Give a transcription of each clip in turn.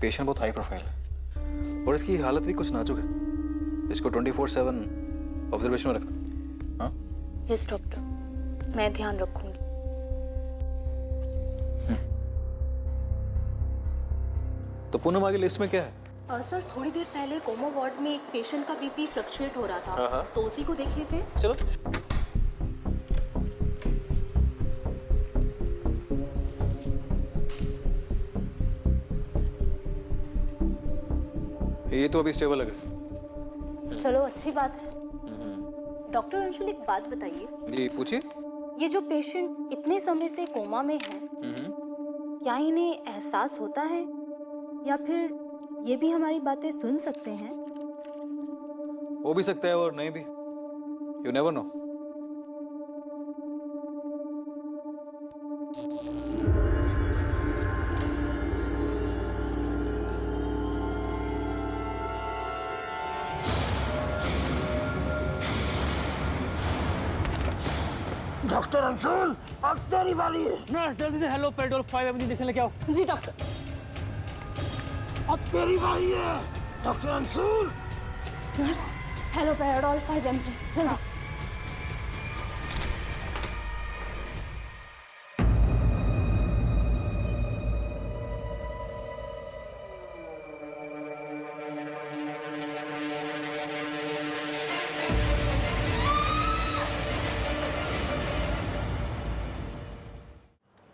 Patient बहुत high profile है और इसकी हालत भी कुछ नाजुक है। इसको 24/7 ऑब्जर्वेशन में रखना। हाँ यस डॉक्टर, मैं ध्यान रखूंगी। तो पूनम आगे लिस्ट में क्या है? सर थोड़ी देर पहले कोमा वार्ड में एक पेशेंट का बीपी फ्लक्चुएट हो रहा था, तो उसी को देख लेते हैं। चलो। ये तो अभी स्टेबल लग रहा है। चलो अच्छी बात है। डॉक्टर अंशुल एक बात बताइए। जी पूछिए। ये जो पेशेंट इतने समय से कोमा में है, क्या इन्हें एहसास होता है या फिर ये भी हमारी बातें सुन सकते हैं? हो भी सकता है और नहीं भी। You never know. Doctor Anshul, अब तेरी बारी है। नर्स जल्दी से हेलो पेट्रोल 5 इंजेक्शन लेके आओ। जी डॉक्टर। अब तेरी बारी है doctor Anshul. Nurse hello paradol 5 mg जल्दी।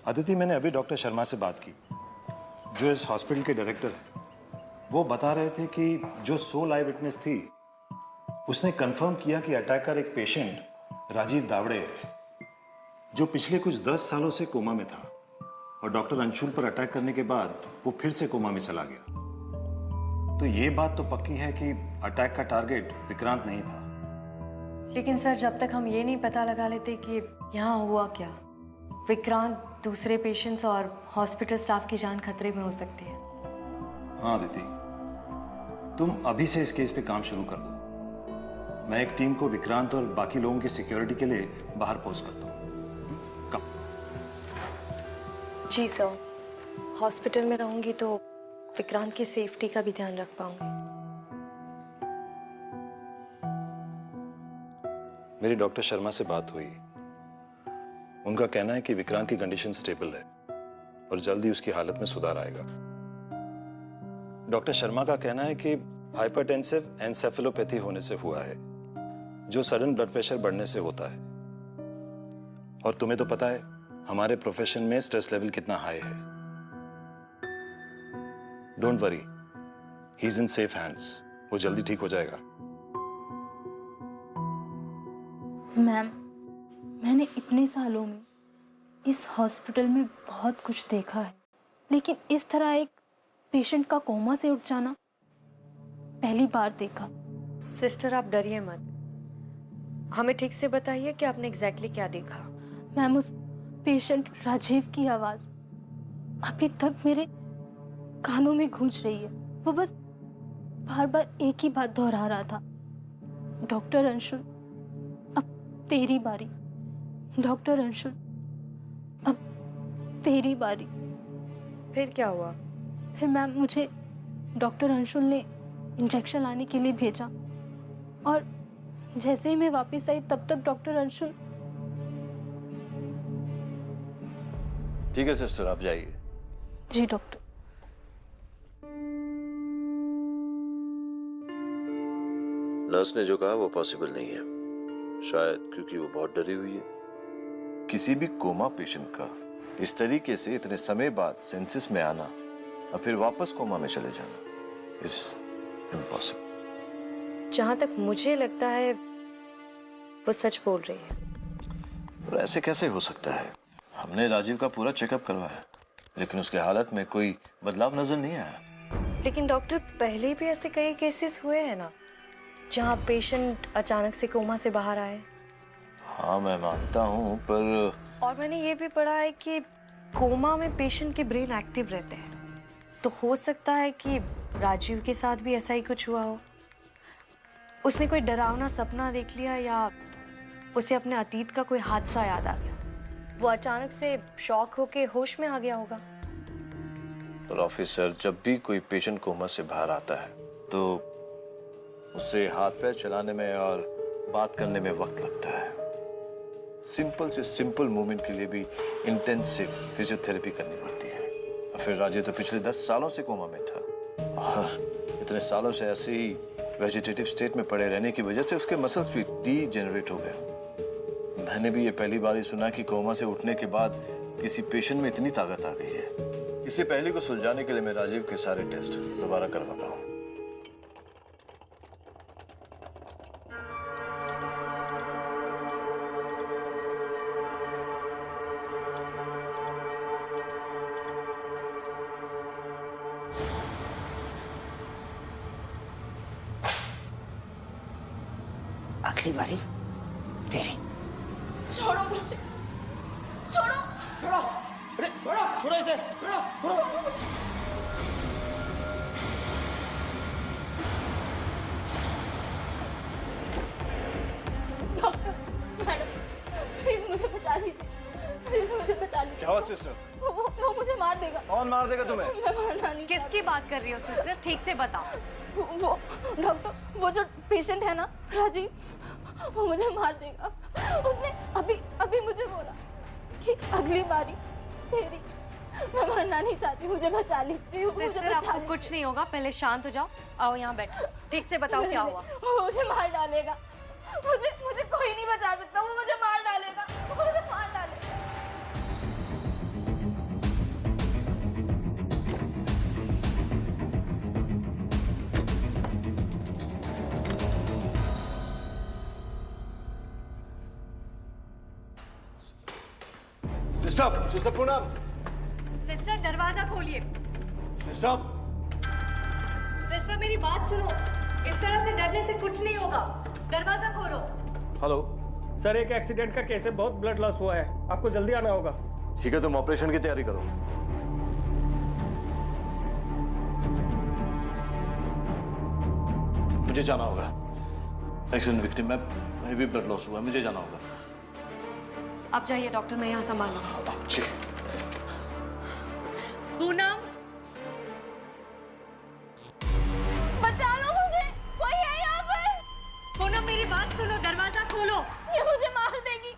अदिति, मैंने अभी डॉक्टर शर्मा से बात की, जो इस हॉस्पिटल के डायरेक्टर हैं। वो बता रहे थे कि जो सोल आई विटनेस थी, उसने कंफर्म किया कि अटैकर एक पेशेंट राजीव दावड़े है, जो पिछले कुछ 10 सालों से कोमा में था और डॉक्टर अंशुल पर अटैक करने के बाद वो फिर से कोमा में चला गया। तो ये बात तो पक्की है कि अटैक का टारगेट विक्रांत नहीं था। लेकिन सर, जब तक हम ये नहीं पता लगा लेते कि यहाँ हुआ क्या, विक्रांत, दूसरे पेशेंट्स और हॉस्पिटल स्टाफ की जान खतरे में हो सकती है। हाँ अदिति, तुम अभी से इस केस पे काम शुरू कर दो। मैं एक टीम को विक्रांत और बाकी लोगों की सिक्योरिटी के लिए बाहर पोस्ट करता हूँ। कम। जी सर, हॉस्पिटल में रहूंगी तो विक्रांत की सेफ्टी का भी ध्यान रख पाऊंगी। मेरी डॉक्टर शर्मा से बात हुई। उनका कहना है कि विक्रांत की कंडीशन स्टेबल है और जल्दी उसकी हालत में सुधार आएगा। डॉक्टर शर्मा का कहना है कि हाइपरटेंसिव एन्सेफेलोपैथी होने से हुआ है, जो सडन ब्लड प्रेशर बढ़ने से होता है। और तुम्हें तो पता है हमारे प्रोफेशन में स्ट्रेस लेवल कितना हाई है। Don't worry, he is in safe hands. वो जल्दी ठीक हो जाएगा। मैम, मैंने इतने सालों में इस हॉस्पिटल में बहुत कुछ देखा है, लेकिन इस तरह एक पेशेंट का कोमा से उठ जाना पहली बार देखा। सिस्टर, आप डरिए मत। हमें ठीक से बताइए कि आपने एग्जैक्टली क्या देखा। मैम, उस पेशेंट राजीव की आवाज अभी तक मेरे कानों में गूंज रही है। वो बस बार बार एक ही बात दोहरा रहा था, डॉक्टर अंशुल अब तेरी बारी, डॉक्टर अंशुल अब तेरी बारी। फिर क्या हुआ? फिर मैम, मुझे डॉक्टर अंशुल ने इंजेक्शन लाने के लिए भेजा और जैसे ही मैं वापस आई तब तक डॉक्टर अंशुल। ठीक है सिस्टर, आप जाइए। जी डॉक्टर। नर्स ने जो कहा वो पॉसिबल नहीं है, शायद क्योंकि वो बहुत डरी हुई है। किसी भी कोमा पेशेंट का इस तरीके से इतने समय बाद सेंसिस में आना और फिर वापस कोमा में चले जाना इज इम्पॉसिबल। जहां तक मुझे लगता है वो सच बोल रही है। और ऐसे कैसे हो सकता है? हमने राजीव का पूरा चेकअप करवाया, लेकिन उसके हालत में कोई बदलाव नजर नहीं आया। लेकिन डॉक्टर, पहले भी ऐसे कई केसेस हुए हैं ना, जहां पेशेंट अचानक से कोमा से बाहर आए। हाँ मैं मानता हूँ, पर और मैंने ये भी पढ़ा है कि कोमा में पेशेंट के ब्रेन एक्टिव रहते हैं, तो हो सकता है कि राजीव के साथ भी ऐसा ही कुछ हुआ हो। उसने कोई डरावना सपना देख लिया या उसे अपने अतीत का कोई हादसा याद आ गया, वो अचानक से शॉक होके होश में आ गया होगा। पर ऑफिसर, जब भी कोई पेशेंट कोमा से बाहर आता है तो उससे हाथ पैर चलाने में और बात करने में वक्त लगता है। सिंपल से सिंपल मूवमेंट के लिए भी इंटेंसिव फिजियोथेरेपी करनी पड़ती है। और फिर राजीव तो पिछले 10 सालों से कोमा में था और इतने सालों से ऐसे ही वेजिटेटिव स्टेट में पड़े रहने की वजह से उसके मसल्स भी डीजेनरेट हो गए। मैंने भी ये पहली बार ही सुना कि कोमा से उठने के बाद किसी पेशेंट में इतनी ताकत आ गई है। इसी पहले को सुलझाने के लिए मैं राजीव के सारे टेस्ट दोबारा करवा रहा हूँ। अगली बारी तेरी। छोड़ो मुझे, छोड़ो, छोड़ो, अरे छोड़ो, छोड़ो इसे, छोड़ो, छोड़ो। डॉक्टर, मैडम, प्लीज मुझे बचा लीजिए, प्लीज मुझे बचा लीजिए। क्या हुआ सिस्टर? वो मुझे मार देगा। कौन मार देगा तुम्हें? मैं मारना नहीं। किसकी बात कर रही हो सिस्टर, ठीक से बताओ। वो डॉक्टर, वो जो पेशेंट है ना राजीव, वो मुझे मार देगा। उसने अभी मुझे बोला कि अगली बारी तेरी। मैं मरना नहीं चाहती, मुझे बचा लीजिए। सिस्टर आपको कुछ नहीं होगा, पहले शांत हो जाओ। आओ यहाँ बैठो, ठीक से बताओ क्या हुआ। वो मुझे मार डालेगा। मुझे कोई नहीं बचा सकता। वो मुझे मार डालेगा, मुझे मार डालेगा। सिस्टर, सिस्टर पूनम, सिस्टर दरवाजा खोलिए। सिस्टर, सिस्टर मेरी बात सुनो, इस तरह से डरने से कुछ नहीं होगा। दरवाजा खोलो। हेलो। सर एक एक्सीडेंट का केस है, बहुत ब्लड लॉस हुआ है, आपको जल्दी आना होगा। ठीक है, तुम ऑपरेशन की तैयारी करो। मुझे जाना होगा। एक्सीडेंट विक्टिम में हेवी ब्लड लॉस हुआ है, मुझे जाना होगा। आप जाइए डॉक्टर, मैं यहाँ संभालूंगा। जी। पूनम, बचा लो मुझे, कोई है यहाँ पर? पूनम मेरी बात सुनो, दरवाजा खोलो। ये मुझे मार देगी।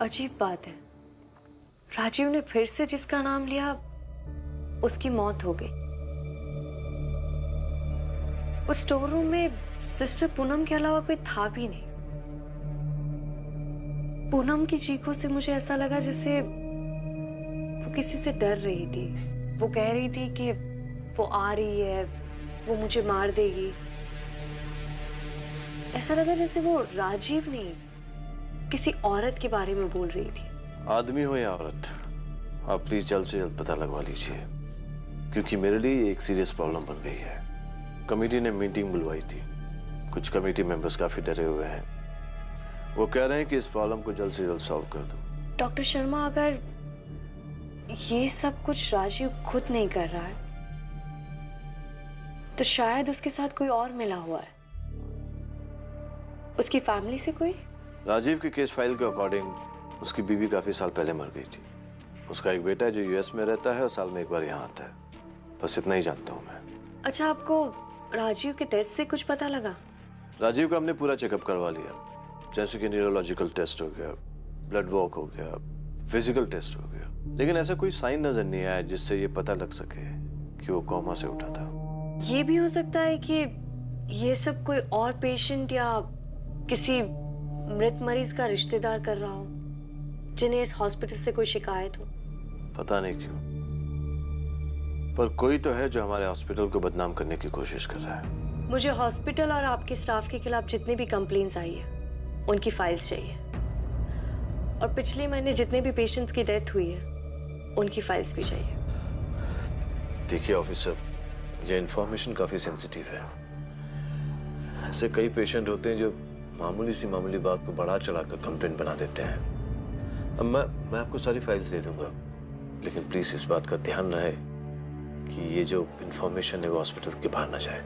अजीब बात है, राजीव ने फिर से जिसका नाम लिया उसकी मौत हो गई। उस स्टोर रूम में सिस्टर पूनम के अलावा कोई था भी नहीं। पूनम की चीखों से मुझे ऐसा लगा जैसे वो किसी से डर रही थी। वो कह रही थी कि वो आ रही है, वो मुझे मार देगी। ऐसा लगा जैसे वो राजीव नहीं, किसी औरत के बारे में बोल रही थी। आदमी हो या औरत, आप प्लीज जल्द से जल्द पता लगवा लीजिए, क्योंकि मेरे लिए एक सीरियस प्रॉब्लम बन गई है। कमेटी ने मीटिंग बुलवाई थी, कुछ कमेटी मेंबर्स काफी डरे हुए हैं। वो कह रहे हैं कि इस प्रॉब्लम को जल्द से जल्द सॉल्व कर दो। डॉक्टर शर्मा, अगर ये सब कुछ राजीव खुद नहीं कर रहा है तो शायद उसके साथ कोई और मिला हुआ है। उसकी फैमिली से कोई? राजीव की केस फाइल के अकॉर्डिंग उसकी बीवी काफी साल पहले मर गई थी। उसका एक बेटा है जो यूएस में रहता है और साल में एक बार यहाँ आता है। बस इतना ही जानता हूँ मैं। अच्छा, आपको राजीव के टेस्ट से कुछ पता लगा? राजीव का हमने पूरा चेकअप करवा लिया, जैसे कि न्यूरोलॉजिकल टेस्ट हो गया, ब्लड वॉक हो गया, फिजिकल टेस्ट हो गया, लेकिन ऐसा कोई साइन नजर नहीं आया जिससे ये पता लग सके कि वो कोमा से उठा था। ये भी हो सकता है कि ये सब कोई और पेशेंट या किसी मृत मरीज का रिश्तेदार कर रहा हो, जिन्हें इस हॉस्पिटल से कोई शिकायत हो? पता नहीं क्यों, पर कोई तो है जो हमारे हॉस्पिटल को बदनाम करने की कोशिश कर रहा है। मुझे हॉस्पिटल और आपके स्टाफ के खिलाफ जितनी भी कंप्लेंट्स आई है उनकी फाइल्स चाहिए, और पिछले महीने जितने भी पेशेंट्स की डेथ हुई है उनकी फाइल्स भी चाहिए। देखिए ऑफिसर, ये इंफॉर्मेशन काफी सेंसिटिव है। ऐसे कई पेशेंट होते हैं जो मामूली बात को बढ़ा चढ़ाकर कंप्लेंट बना देते हैं। अब मैं आपको सारी फाइल्स दे दूंगा, लेकिन प्लीज इस बात का ध्यान रहे कि ये जो इंफॉर्मेशन है वो हॉस्पिटल के बाहर ना जाए।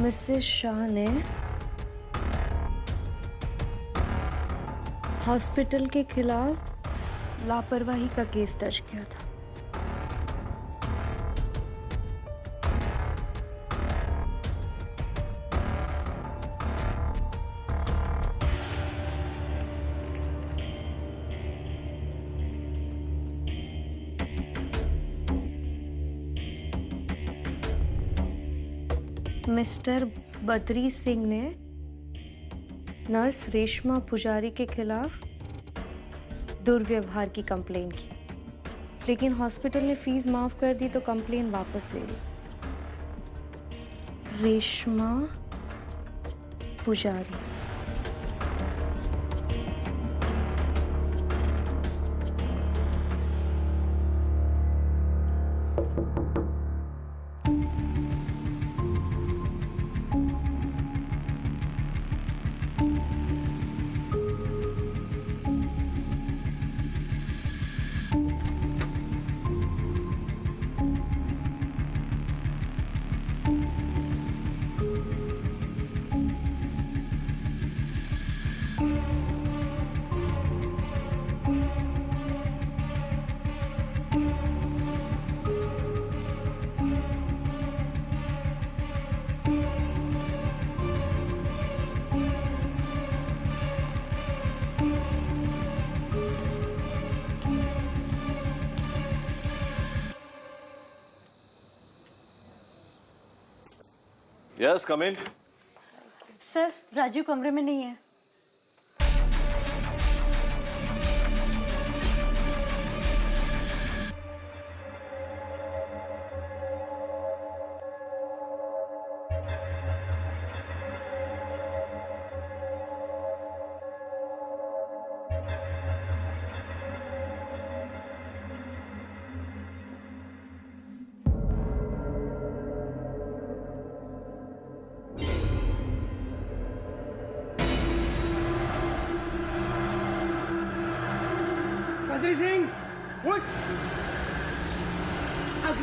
मिसेस शाह ने हॉस्पिटल के खिलाफ लापरवाही का केस दर्ज किया था। मिस्टर बद्री सिंह ने नर्स रेशमा पुजारी के खिलाफ दुर्व्यवहार की कंप्लेन की, लेकिन हॉस्पिटल ने फीस माफ कर दी तो कंप्लेन वापस ले ली। रेशमा पुजारी। यस, कम इन। सर, राजू कमरे में नहीं है।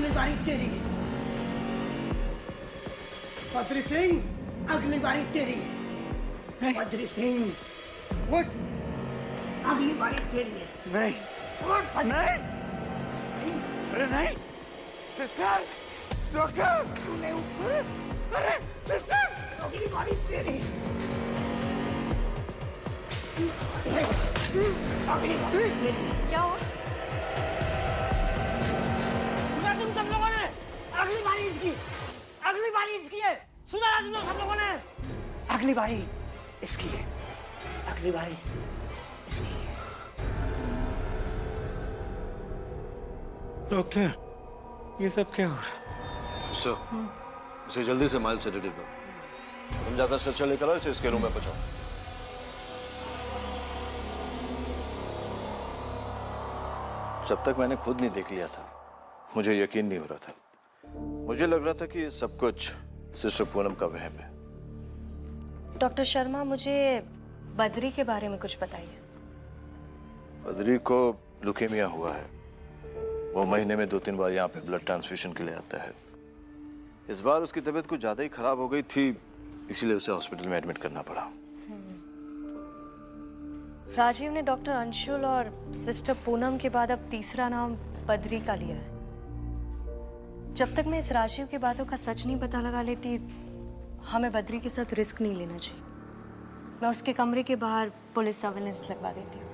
अगली बारी तेरी। बद्री सिंह, अगली बारी तेरी। बद्री सिंह, उठ, अगली बारी तेरी है। नहीं, उठ, नहीं, अरे नहीं, सिस्टर, डॉक्टर, तूने ऊपर, अरे सिस्टर, अगली बारी तेरी। अगली बारी तेरी। क्या हुआ? सुना तुम सब लोगों ने? अगली बारी इसकी, अगली बारी इसकी है। सुना तुम लोग सब लोगों ने? अगली बारी इसकी है, अगली बारी इसकी है। डॉक्टर, ये सब क्या हो रहा है? सर, इसे जल्दी से माइल्ड सेडेटिव दो। तुम जाकर स्ट्रेचर लेकर आओ, इसे इसके रूम में पहुंचाओ। जब तक मैंने खुद नहीं देख लिया था, मुझे यकीन नहीं हो रहा था। मुझे लग रहा था कि ये सब कुछ सिस्टर पूनम का वहम है। डॉक्टर शर्मा, मुझे बद्री के बारे में कुछ बताइए। बद्री को लुकेमिया हुआ है। वो महीने में 2-3 बार यहाँ पे ब्लड ट्रांसफ्यूजन के लिए आता है। इस बार उसकी तबीयत कुछ ज्यादा ही खराब हो गई थी, इसीलिए उसे हॉस्पिटल में एडमिट करना पड़ा। राजीव ने डॉक्टर अंशुल और सिस्टर पूनम के बाद अब तीसरा नाम बद्री का लिया है। जब तक मैं इस राजीव की बातों का सच नहीं पता लगा लेती, हमें बद्री के साथ रिस्क नहीं लेना चाहिए। मैं उसके कमरे के बाहर पुलिस सर्विलेंस लगवा देती हूँ।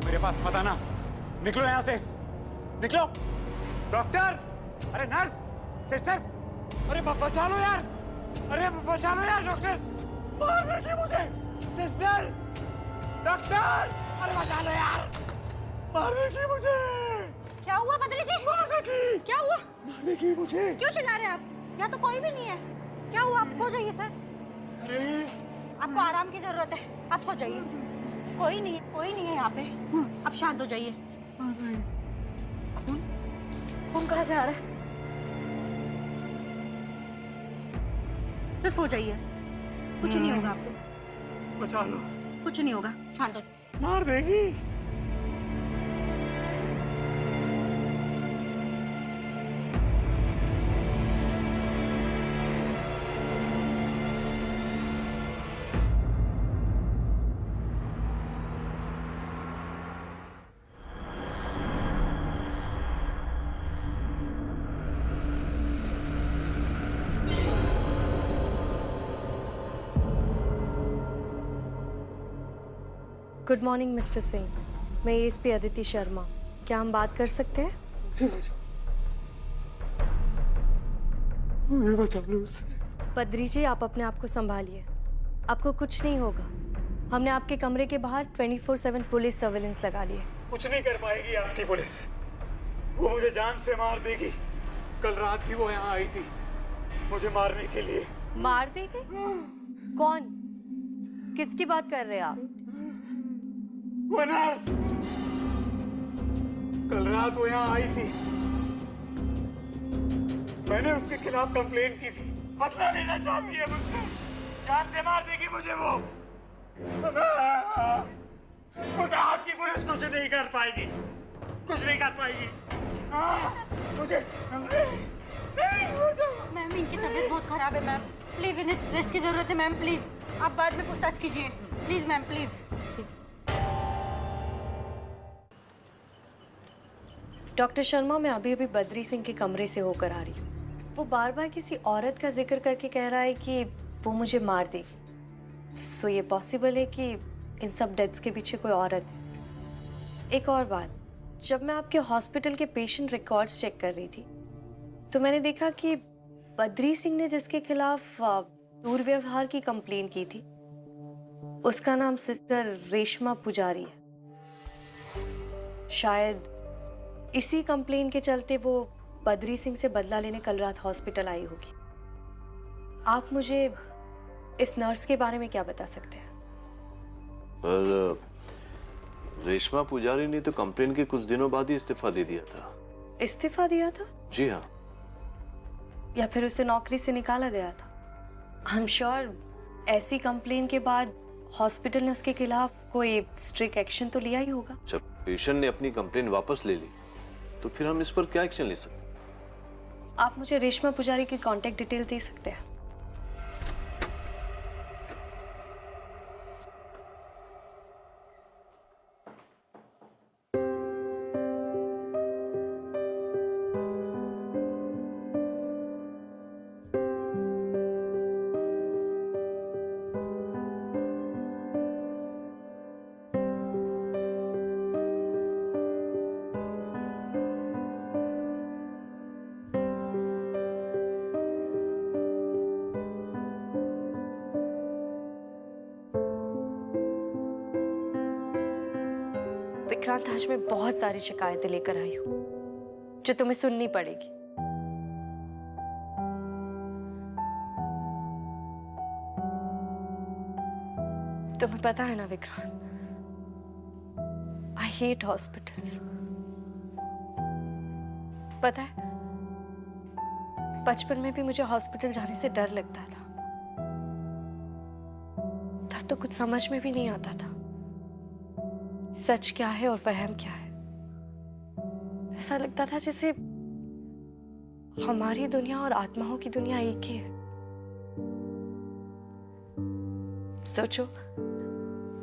मेरे पास मत आना, निकलो यहाँ से, निकलो। डॉक्टर, अरे नर्स, सिस्टर, अरे बचा लो यार, अरे बचा लो यार। डॉक्टर, मार देगी मुझे। सिस्टर, डॉक्टर, अरे बचा लो यार, मार देगी मुझे। क्या हुआ बद्री जी? मार देगी। क्या हुआ? मार देगी मुझे। क्यों चिल्ला रहे हैं आप? यहाँ तो कोई भी नहीं है। क्या हुआ? आप सो जाइए सर, अरे आपको आराम की जरूरत है, आप सो जाइए। कोई नहीं है यहाँ पे, आप शांत हो जाइए। खून कहाँ से आ रहा है? तो सो जाइए, कुछ नहीं होगा आपको, बचा लो। कुछ नहीं होगा, शांत हो। मार देगी। गुड मॉर्निंग मिस्टर सिंह, मैं एएसपी अदिति शर्मा। क्या हम बात कर सकते हैं? मुझे बचा लो उससे। बद्री जी, आप अपने आप को संभालिए, आपको कुछ नहीं होगा। हमने आपके कमरे के बाहर 24/7 पुलिस सर्विलेंस लगा ली है। कुछ नहीं कर पाएगी आपकी पुलिस, वो मुझे जान से मार देगी। कल रात भी वो यहाँ आई थी मुझे मारने के लिए। मार देगी? कौन? किसकी बात कर रहे हैं आप? वो नर्स, कल रात वो यहाँ आई थी, मैंने उसके खिलाफ कंप्लेन की थी। बदला लेना चाहती है मुझसे, जान से मार देगी मुझे वो। खुदा आपकी पुलिस कुछ नहीं कर पाएगी, कुछ नहीं कर पाएगी। मुझे नहीं, मैम, इनकी तबीयत बहुत खराब है मैम, प्लीज इन्हें रेस्ट की जरूरत है मैम। प्लीज आप बाद में पूछताछ कीजिए, please ma'am, please. Doctor Sharma, मैं अभी अभी बद्री सिंह के कमरे से होकर आ रही हूँ। वो बार बार किसी औरत का जिक्र करके कह रहा है कि वो मुझे मार देगी। सो ये पॉसिबल है कि इन सब डेथ्स के पीछे कोई औरत है। एक और बात, जब मैं आपके हॉस्पिटल के पेशेंट रिकॉर्ड्स चेक कर रही थी तो मैंने देखा कि बद्री सिंह ने जिसके खिलाफ दुर्व्यवहार की कंप्लेन की थी उसका नाम सिस्टर रेशमा पुजारी है। शायद इसी कंप्लेन के चलते वो बद्री सिंह से बदला लेने कल रात हॉस्पिटल आई होगी। आप मुझे इस नर्स के बारे में क्या बता सकते हैं? पर रेशमा पुजारी ने तो कंप्लेन के कुछ दिनों बाद ही इस्तीफा दे दिया था। इस्तीफा दिया था? जी हाँ। या फिर उसे नौकरी से निकाला गया था? आई एम श्योर ऐसी कंप्लेन के बाद हॉस्पिटल ने उसके खिलाफ कोई स्ट्रिक्ट एक्शन तो लिया ही होगा। जब पेशेंट ने अपनी कंप्लेन वापस ले ली तो फिर हम इस पर क्या एक्शन ले सकते? आप मुझे रेशमा पुजारी की कांटेक्ट डिटेल दे सकते हैं? विक्रांत, आज मैं बहुत सारी शिकायतें लेकर आई हूँ जो तुम्हें सुननी पड़ेगी। तुम्हें पता है ना विक्रांत, आई हेट हॉस्पिटल्स। पता है, बचपन में भी मुझे हॉस्पिटल जाने से डर लगता था। तब तो कुछ समझ में भी नहीं आता था सच क्या है और वहम क्या है। ऐसा लगता था जैसे हमारी दुनिया और आत्माओं की दुनिया एक ही है। सोचो,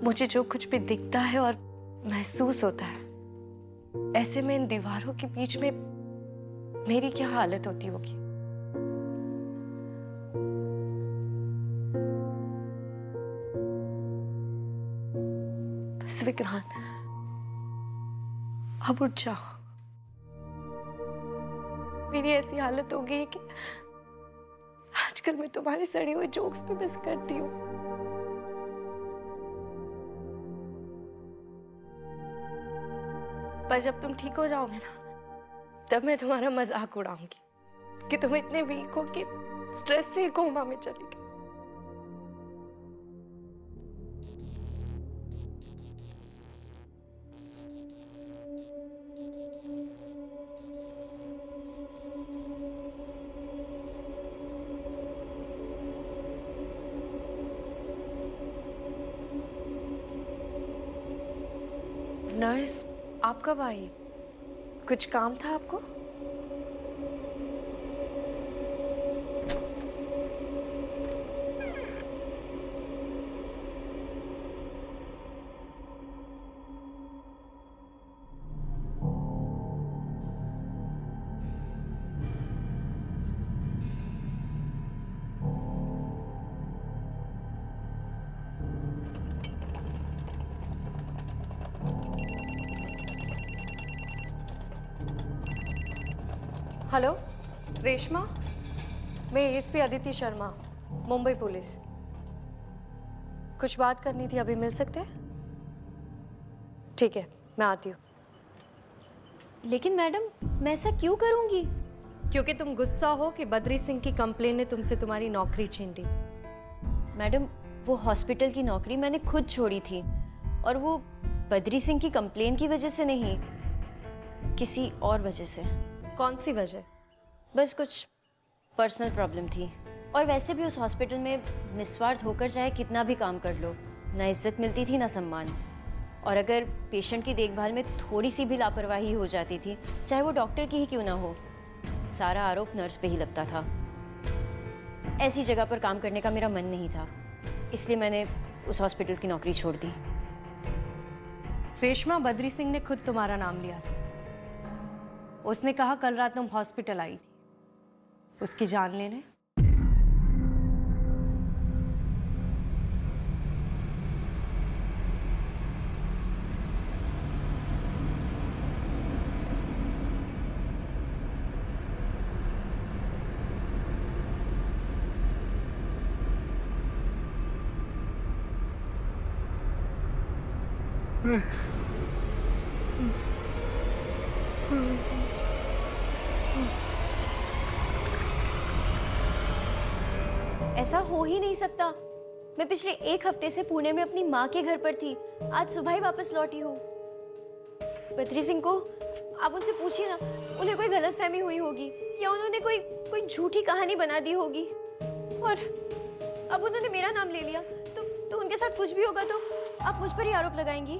मुझे जो कुछ भी दिखता है और महसूस होता है, ऐसे में इन दीवारों के बीच में मेरी क्या हालत होती होगी। बस विक्रांत, अब उठ जाओ। मेरी ऐसी हालत हो गई कि आजकल मैं तुम्हारे सड़े हुए जोक्स पे मिस करती हूँ। पर जब तुम ठीक हो जाओगे ना, तब मैं तुम्हारा मजाक उड़ाऊंगी कि तुम इतने वीक हो कि स्ट्रेस से कोमा में चली गई। नर्स, आप कब आई? कुछ काम था आपको? हेलो रेशमा, मैं एएसपी अदिति शर्मा, मुंबई पुलिस। कुछ बात करनी थी, अभी मिल सकते हैं? ठीक है, मैं आती हूँ। लेकिन मैडम, मैं ऐसा क्यों करूँगी? क्योंकि तुम गुस्सा हो कि बद्री सिंह की कंप्लेन ने तुमसे तुम्हारी नौकरी छीन ली। मैडम, वो हॉस्पिटल की नौकरी मैंने खुद छोड़ी थी, और वो बद्री सिंह की कंप्लेन की वजह से नहीं, किसी और वजह से। कौन सी वजह? बस कुछ पर्सनल प्रॉब्लम थी। और वैसे भी उस हॉस्पिटल में निस्वार्थ होकर चाहे कितना भी काम कर लो, ना इज्जत मिलती थी ना सम्मान। और अगर पेशेंट की देखभाल में थोड़ी सी भी लापरवाही हो जाती थी, चाहे वो डॉक्टर की ही क्यों ना हो, सारा आरोप नर्स पे ही लगता था। ऐसी जगह पर काम करने का मेरा मन नहीं था, इसलिए मैंने उस हॉस्पिटल की नौकरी छोड़ दी। रेशमा, बद्री सिंह ने खुद तुम्हारा नाम लिया था। उसने कहा कल रात तुम हॉस्पिटल आई थी उसकी जान लेने। ऐसा हो ही नहीं सकता। मैं पिछले 1 हफ्ते से पुणे में अपनी माँ के घर पर थी, आज सुबह ही वापस लौटी हूँ। बद्री सिंह को आप उनसे पूछिए ना, उन्हें कोई गलतफहमी हुई होगी या उन्होंने कोई झूठी कहानी बना दी होगी, और अब उन्होंने मेरा नाम ले लिया तो उनके साथ कुछ भी होगा तो आप मुझ पर ही आरोप लगाएंगी।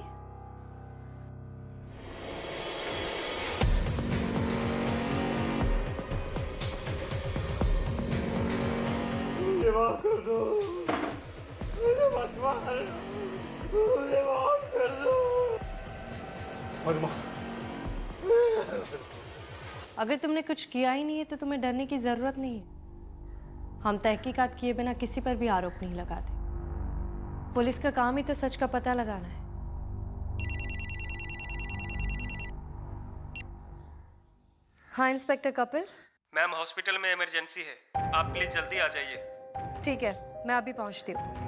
मुझे माफ कर दो, मुझे मत मार, मुझे माफ कर दो। अगर तुमने कुछ किया ही नहीं है तो तुम्हें डरने की जरूरत नहीं है। हम तहकीकात किए बिना किसी पर भी आरोप नहीं लगाते। पुलिस का काम ही तो सच का पता लगाना है। हाँ इंस्पेक्टर कपिल। मैम हॉस्पिटल में इमरजेंसी है, आप प्लीज जल्दी आ जाइए। ठीक है, मैं अभी पहुंचती हूँ।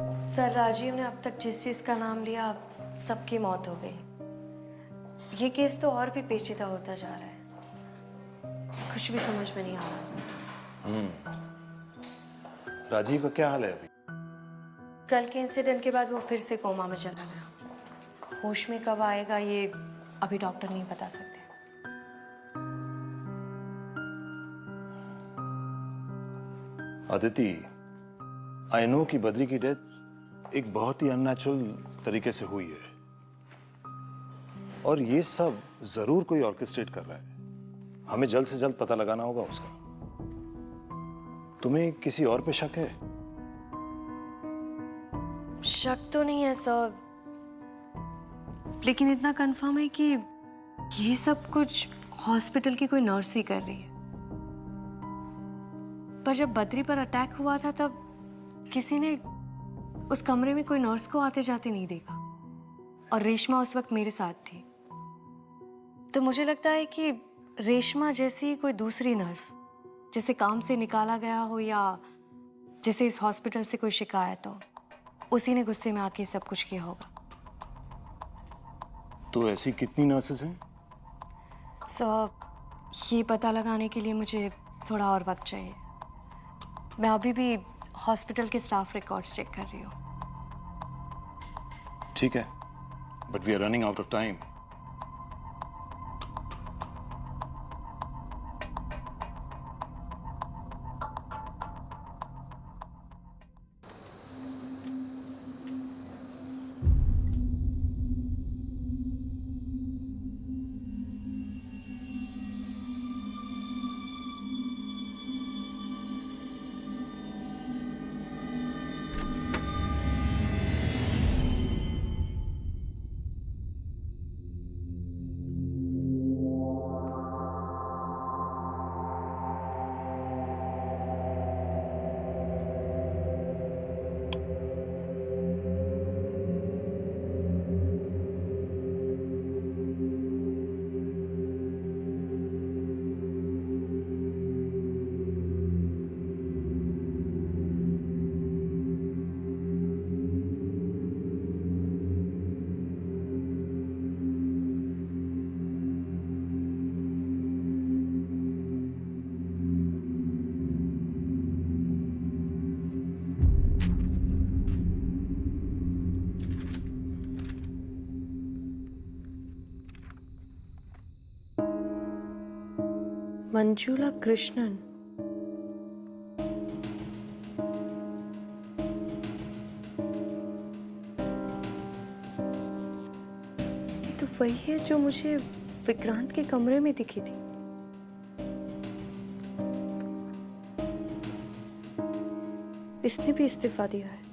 सर, राजीव ने अब तक जिस चीज का नाम लिया सबकी मौत हो गई। ये केस तो और भी पेचीदा होता जा रहा है, कुछ भी समझ में नहीं आ रहा। राजीव का क्या हाल है अभी? कल के इंसिडेंट के बाद वो फिर से कोमा में चला गया। होश में कब आएगा ये अभी डॉक्टर नहीं बता सकते। अदिति, आई नो कि बद्री की डेथ एक बहुत ही अननेचुरल तरीके से हुई है, और ये सब जरूर कोई ऑर्केस्ट्रेट कर रहा है। हमें जल्द से जल्द पता लगाना होगा उसका। तुम्हें किसी और पे शक है? शक तो नहीं है सर, लेकिन इतना कंफर्म है कि ये सब कुछ हॉस्पिटल की कोई नर्स ही कर रही है। पर जब बद्री पर अटैक हुआ था तब किसी ने उस कमरे में कोई नर्स को आते जाते नहीं देखा, और रेशमा उस वक्त मेरे साथ थी। तो मुझे लगता है कि रेशमा जैसी कोई दूसरी नर्स जिसे काम से निकाला गया हो या जिसे इस हॉस्पिटल से कोई शिकायत हो, उसी ने गुस्से में आके सब कुछ किया होगा। तो ऐसी कितनी नर्सेस हैं? सर, ये पता लगाने के लिए मुझे थोड़ा और वक्त चाहिए। मैं अभी भी हॉस्पिटल के स्टाफ रिकॉर्ड्स चेक कर रही हूँ। ठीक है, but we are running out of time. Manjula Krishnan, वही है जो मुझे विक्रांत के कमरे में दिखी थी। इसने भी इस्तीफा दिया है।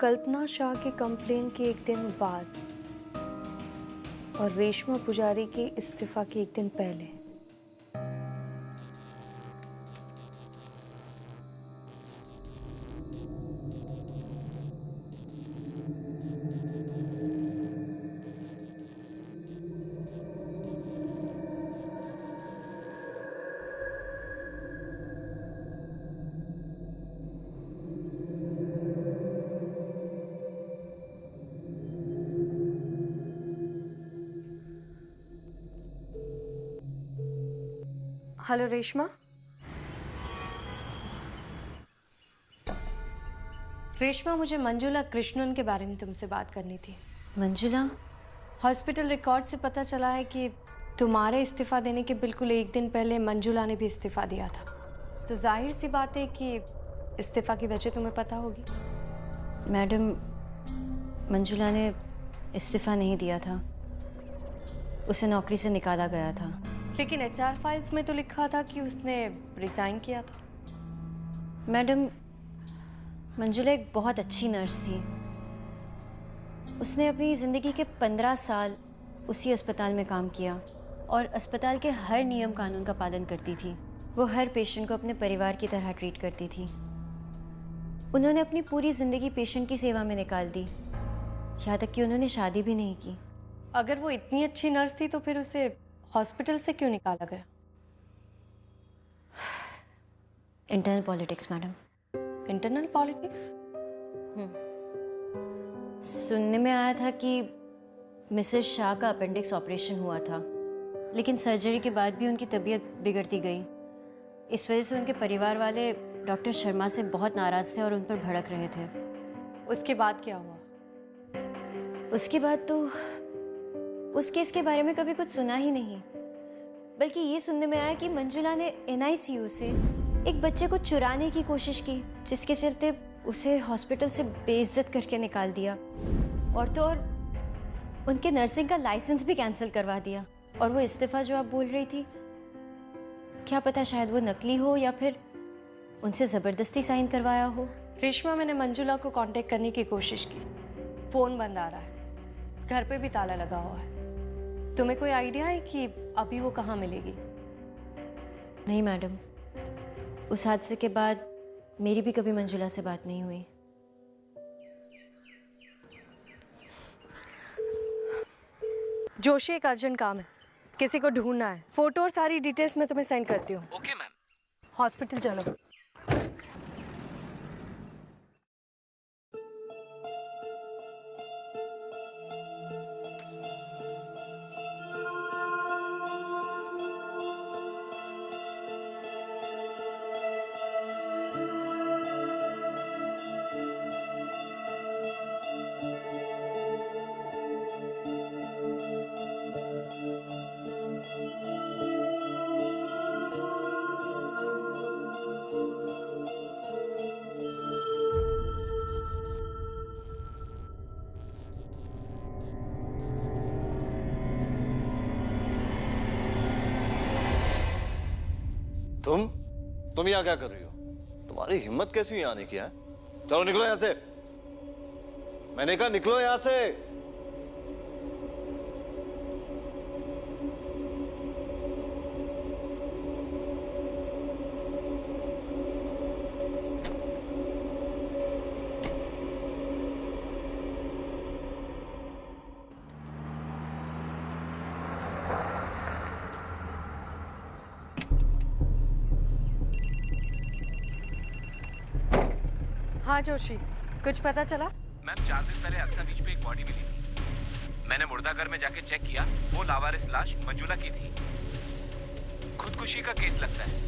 कल्पना शाह के कंप्लेन के एक दिन बाद और रेशमा पुजारी के इस्तीफा के एक दिन पहले। हेलो रेशमा। रेशमा, मुझे मंजुला कृष्णन के बारे में तुमसे बात करनी थी। मंजुला? हॉस्पिटल रिकॉर्ड से पता चला है कि तुम्हारे इस्तीफा देने के बिल्कुल एक दिन पहले मंजुला ने भी इस्तीफा दिया था। तो जाहिर सी बात है कि इस्तीफा की वजह तुम्हें पता होगी। मैडम, मंजुला ने इस्तीफा नहीं दिया था, उसे नौकरी से निकाला गया था। लेकिन HR फाइल्स में तो लिखा था कि उसने रिजाइन किया था। मैडम, मंजुला एक बहुत अच्छी नर्स थी। उसने अपनी ज़िंदगी के 15 साल उसी अस्पताल में काम किया और अस्पताल के हर नियम कानून का पालन करती थी। वो हर पेशेंट को अपने परिवार की तरह ट्रीट करती थी। उन्होंने अपनी पूरी ज़िंदगी पेशेंट की सेवा में निकाल दी, यहाँ तक कि उन्होंने शादी भी नहीं की। अगर वो इतनी अच्छी नर्स थी तो फिर उसे हॉस्पिटल से क्यों निकाला गया? Internal politics madam. Internal politics? सुनने में आया था कि मिसेस शाह का अपेंडिक्स ऑपरेशन हुआ था, लेकिन सर्जरी के बाद भी उनकी तबीयत बिगड़ती गई। इस वजह से उनके परिवार वाले डॉक्टर शर्मा से बहुत नाराज़ थे और उन पर भड़क रहे थे। उसके बाद क्या हुआ? उसके बाद तो उस केस के बारे में कभी कुछ सुना ही नहीं, बल्कि ये सुनने में आया कि मंजुला ने NICU से एक बच्चे को चुराने की कोशिश की, जिसके चलते उसे हॉस्पिटल से बेइज्जत करके निकाल दिया और तो और उनके नर्सिंग का लाइसेंस भी कैंसिल करवा दिया। और वो इस्तीफा जो आप बोल रही थी, क्या पता शायद वो नकली हो या फिर उनसे ज़बरदस्ती साइन करवाया हो। रेशमा, मैंने मंजुला को कांटेक्ट करने की कोशिश की, फ़ोन बंद आ रहा है, घर पे भी ताला लगा हुआ है। तुम्हें कोई आइडिया है कि अभी वो कहाँ मिलेगी? नहीं मैडम, उस हादसे के बाद मेरी भी कभी मंजुला से बात नहीं हुई। जोशी, एक अर्जेंट काम है, किसी को ढूंढना है। फोटो और सारी डिटेल्स मैं तुम्हें सेंड करती हूँ। Okay ma'am. हॉस्पिटल चलो। तुम यहाँ क्या कर रही हो? तुम्हारी हिम्मत कैसी यहाँ आने की है? चलो निकलो यहाँ से। मैंने कहा निकलो यहाँ से। हाँ जोशी, कुछ पता चला? मैम, 4 दिन पहले अक्सा बीच पे एक बॉडी मिली थी। मैंने मुर्दाघर में जाके चेक किया, वो लावारिस लाश मंजुला की थी। खुदकुशी का केस लगता है।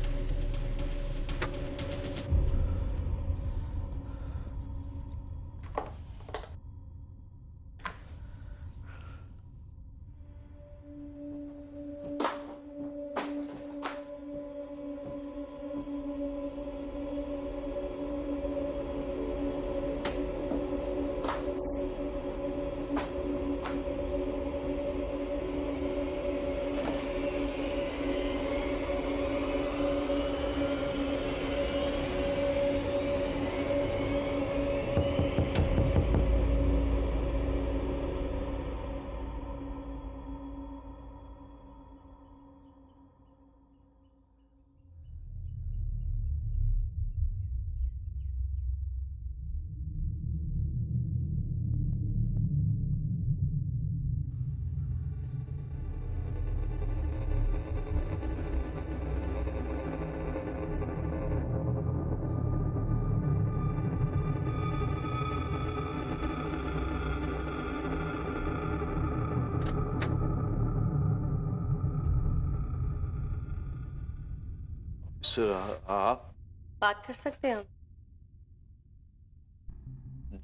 सर आप? बात कर सकते हैं हम?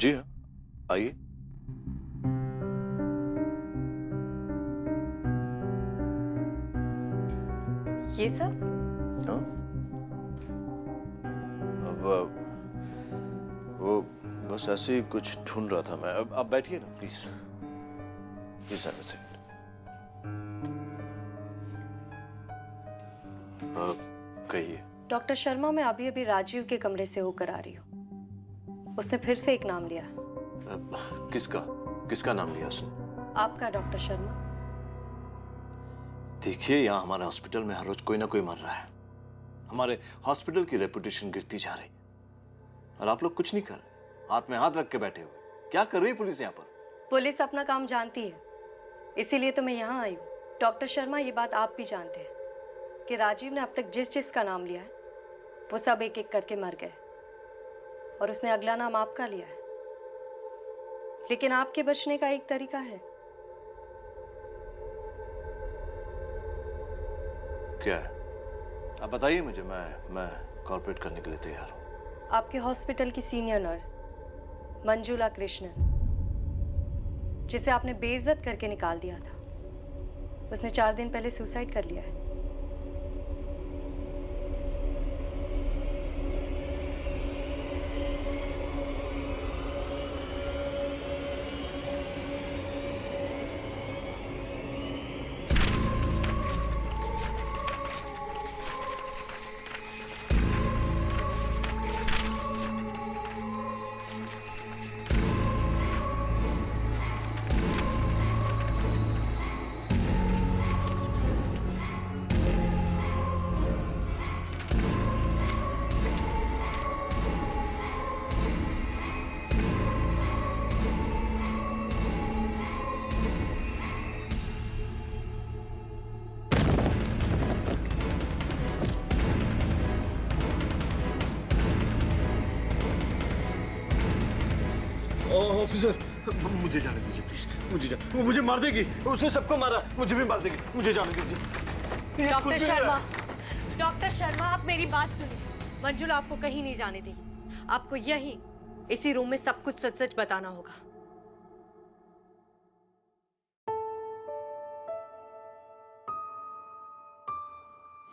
जी हाँ, आइए। ये सब? हाँ, अब वो बस ऐसे ही कुछ ढूंढ रहा था मैं। अब आप बैठिए ना please. Please have a seat. कहिए। डॉक्टर शर्मा, मैं अभी अभी राजीव के कमरे से होकर आ रही हूँ। उसने फिर से एक नाम लिया। किसका नाम लिया उसने? आपका, डॉक्टर शर्मा। देखिए, यहाँ हमारे हॉस्पिटल में हर रोज कोई ना कोई मर रहा है। हमारे हॉस्पिटल की रेपुटेशन गिरती जा रही है और आप लोग कुछ नहीं कर रहे, हाथ में हाथ रख के बैठे हुए। क्या कर रही है पुलिस यहाँ पर? पुलिस अपना काम जानती है, इसीलिए तो मैं यहाँ आई हूँ। डॉक्टर शर्मा, ये बात आप भी जानते हैं कि राजीव ने अब तक जिस का नाम लिया है वो सब एक एक करके मर गए और उसने अगला नाम आपका लिया है। लेकिन आपके बचने का एक तरीका है। क्या है? आप बताइए मुझे, मैं कॉर्पोरेट करने के लिए तैयार हूँ। आपके हॉस्पिटल की सीनियर नर्स मंजुला कृष्णन, जिसे आपने बेइज्जत करके निकाल दिया था, उसने 4 दिन पहले सुसाइड कर लिया है। ऑफिसर, मुझे जाने दीजिए प्लीज। वो मुझे मार देगी। उसने सबको मारा, मुझे भी मार देगी। मुझे जाने दीजिए। डॉक्टर शर्मा, आप मेरी बात सुनिए। मंजुला आपको कहीं नहीं जाने देगी। आपको यही इसी रूम में सब कुछ सच सच बताना होगा।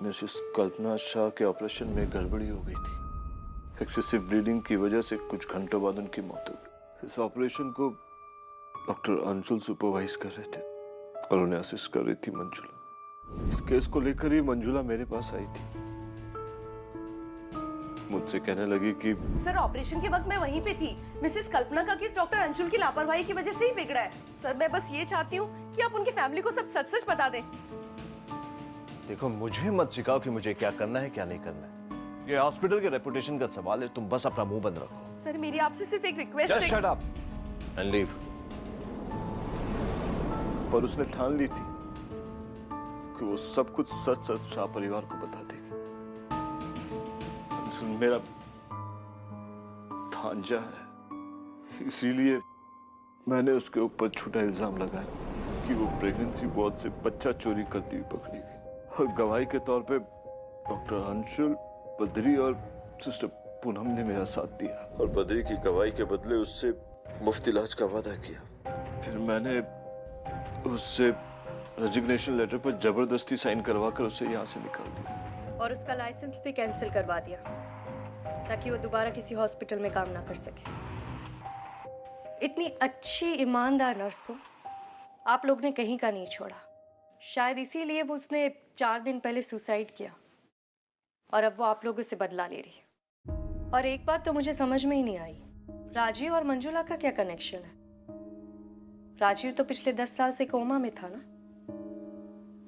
मिसेस कल्पना शाह के ऑपरेशन में गड़बड़ी हो गई थी। एक्सेसिव ब्लीडिंग की वजह से कुछ घंटों बाद उनकी मौत हो गई। इस ऑपरेशन को डॉक्टर अंशुल सुपरवाइज कर रहे थे और उन्हें असिस्ट कर रही थी मंजुला। इस केस को लेकर ही मंजुला मेरे पास आई थी। मुझसे कहने लगी कि सर, ऑपरेशन के वक्त मैं वहीं पे थी। मिसेस कल्पना का केस डॉक्टर अंशुल की लापरवाही की वजह से ही बिगड़ा है। सर, मैं बस ये चाहती हूँ कि आप उनकी फैमिली को सब सच सच बता दें। देखो, मुझे मत सिखाओ कि मुझे क्या करना है क्या नहीं करना है। ये हॉस्पिटल के रेपुटेशन का सवाल है। तुम बस अपना मुंह बंद रखो। सर, मेरी आपसे सिर्फ एक रिक्वेस्ट है। Just shut up and leave. पर उसने ठान ली थी कि वो सब कुछ सच सच शाह परिवार को बता देगी। मेरा भांजा है, इसीलिए मैंने उसके ऊपर झूठा इल्जाम लगाया कि वो प्रेगनेंसी वार्ड से बच्चा चोरी करती हुई पकड़ी गई। और गवाही के तौर पे डॉक्टर अंशुल, बद्री और सिस्टर पूनम ने मेरा साथ दिया और बद्री की गवाही के बदले उससे मुफ्त इलाज का वादा किया। फिर मैंने उससे रेजिग्नेशन लेटर पर जबरदस्ती साइन करवाकर उसे यहाँ से निकाल दिया और उसका लाइसेंस भी कैंसिल करवा दिया ताकि वो दोबारा किसी हॉस्पिटल में काम ना कर सके। इतनी अच्छी ईमानदार नर्स को आप लोग ने कहीं का नहीं छोड़ा। शायद इसीलिए वो उसने 4 दिन पहले सुसाइड किया और अब वो आप लोगों से बदला ले रही है। और एक बात तो मुझे समझ में ही नहीं आई, राजीव और मंजुला का क्या कनेक्शन है? राजीव तो पिछले 10 साल से कोमा में था ना,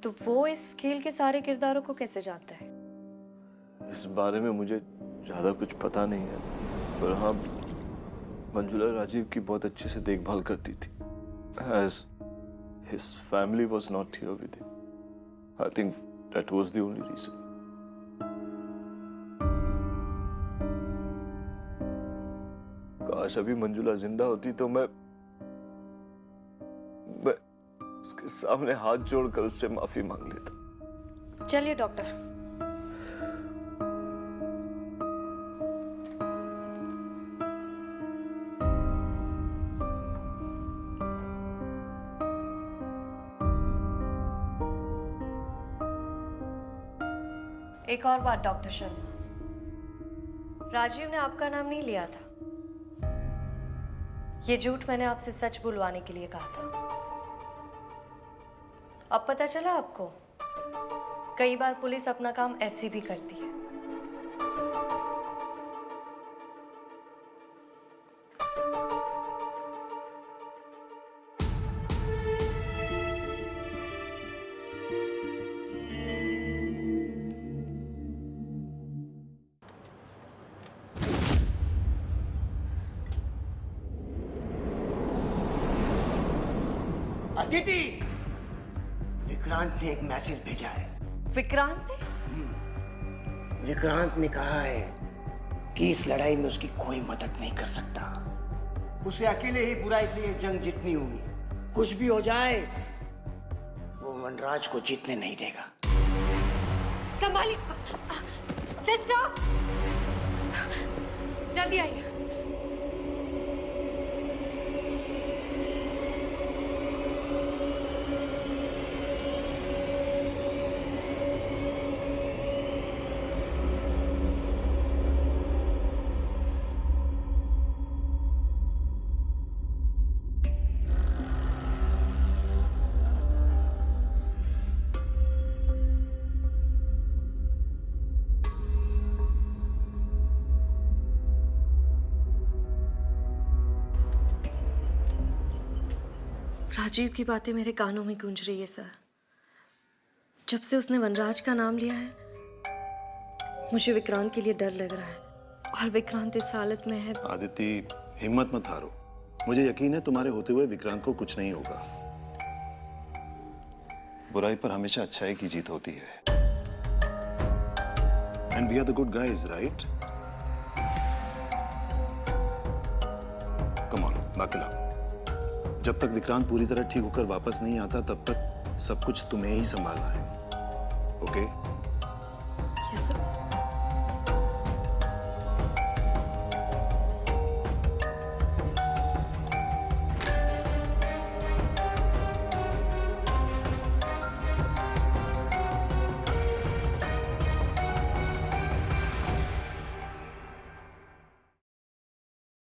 तो वो इस खेल के सारे किरदारों को कैसे जानता है? इस बारे में मुझे ज्यादा कुछ पता नहीं है, पर हाँ, मंजुला राजीव की बहुत अच्छे से देखभाल करती थी। As his family was not here with him. I think that was the only reason. काश अभी मंजुला जिंदा होती तो मैं उसके सामने हाथ जोड़कर उससे माफी मांग लेता। चलिए डॉक्टर, एक और बात डॉक्टर शर्मा, राजीव ने आपका नाम नहीं लिया था। ये झूठ मैंने आपसे सच बुलवाने के लिए कहा था। अब पता चला आपको, कई बार पुलिस अपना काम ऐसे भी करती है। अदिति, विक्रांत ने एक मैसेज भेजा है। विक्रांत ने? विक्रांत ने कहा है कि इस लड़ाई में उसकी कोई मदद नहीं कर सकता। उसे अकेले ही बुराई से ये जंग जीतनी होगी। कुछ भी हो जाए, वो वनराज को जीतने नहीं देगा। संभालिए सिस्टर, जल्दी आइए। राजीव की बातें मेरे कानों में गूंज रही है सर। जब से उसने वनराज का नाम लिया है, मुझे विक्रांत के लिए डर लग रहा है। और विक्रांत इस हालत में है। आदिति, हिम्मत मत हारो। मुझे यकीन है तुम्हारे होते हुए विक्रांत को कुछ नहीं होगा। बुराई पर हमेशा अच्छाई की जीत होती है। And we are the good guys, right? Come on, बाकी लाओ। जब तक विक्रांत पूरी तरह ठीक होकर वापस नहीं आता, तब तक सब कुछ तुम्हें ही संभालना है। ओके?